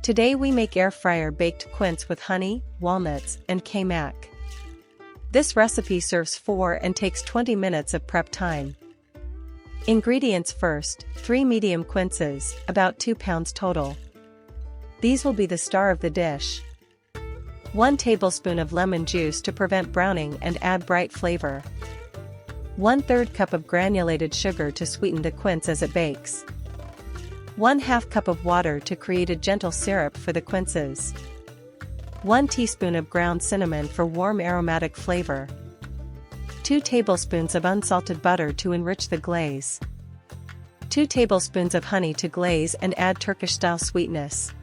Today we make air fryer baked quince with honey, walnuts, and kaymak. This recipe serves 4 and takes 20 minutes of prep time. Ingredients first: 3 medium quinces, about 2 pounds total. These will be the star of the dish. 1 tablespoon of lemon juice to prevent browning and add bright flavor. 1/3 cup of granulated sugar to sweeten the quince as it bakes. 1/2 cup of water to create a gentle syrup for the quinces. 1 teaspoon of ground cinnamon for warm aromatic flavor. 2 tablespoons of unsalted butter to enrich the glaze. 2 tablespoons of honey to glaze and add Turkish-style sweetness.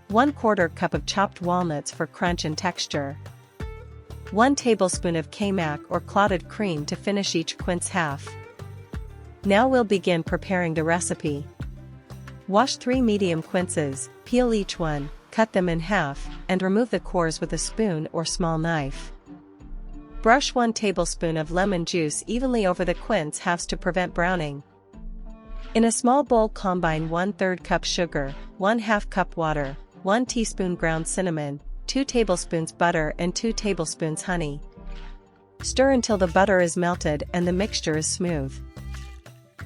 1/4 cup of chopped walnuts for crunch and texture. 1 tablespoon of kaymak or clotted cream to finish each quince half. Now we'll begin preparing the recipe. Wash 3 medium quinces, peel each one, cut them in half, and remove the cores with a spoon or small knife. Brush 1 tablespoon of lemon juice evenly over the quince halves to prevent browning. In a small bowl combine 1/3 cup sugar, 1/2 cup water, 1 teaspoon ground cinnamon, 2 tablespoons butter and 2 tablespoons honey. Stir until the butter is melted and the mixture is smooth.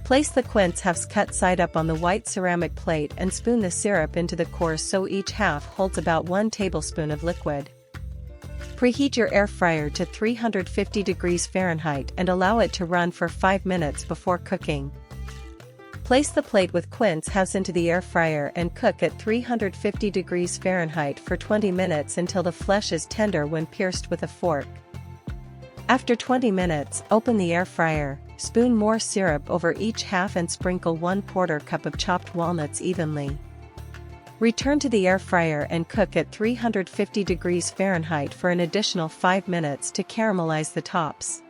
Place the quince halves cut side up on the white ceramic plate and spoon the syrup into the cores so each half holds about 1 tablespoon of liquid. Preheat your air fryer to 350 degrees Fahrenheit and allow it to run for 5 minutes before cooking. Place the plate with quince halves into the air fryer and cook at 350 degrees Fahrenheit for 20 minutes until the flesh is tender when pierced with a fork. After 20 minutes, open the air fryer, spoon more syrup over each half and sprinkle 1/4 cup of chopped walnuts evenly. Return to the air fryer and cook at 350 degrees Fahrenheit for an additional 5 minutes to caramelize the tops.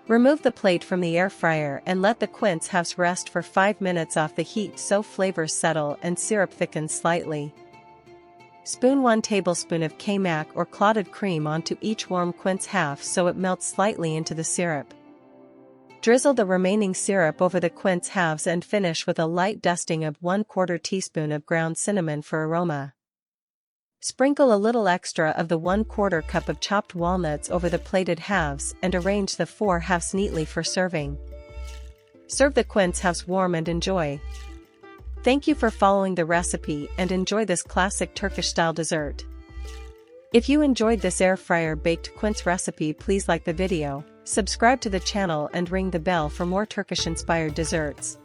Remove the plate from the air fryer and let the quince halves rest for 5 minutes off the heat so flavors settle and syrup thickens slightly. Spoon 1 tablespoon of kaymak or clotted cream onto each warm quince half so it melts slightly into the syrup. Drizzle the remaining syrup over the quince halves and finish with a light dusting of 1/4 teaspoon of ground cinnamon for aroma. Sprinkle a little extra of the 1/4 cup of chopped walnuts over the plated halves and arrange the 4 halves neatly for serving. Serve the quince halves warm and enjoy. Thank you for following the recipe and enjoy this classic Turkish-style dessert. If you enjoyed this air fryer baked quince recipe, please like the video, subscribe to the channel and ring the bell for more Turkish-inspired desserts.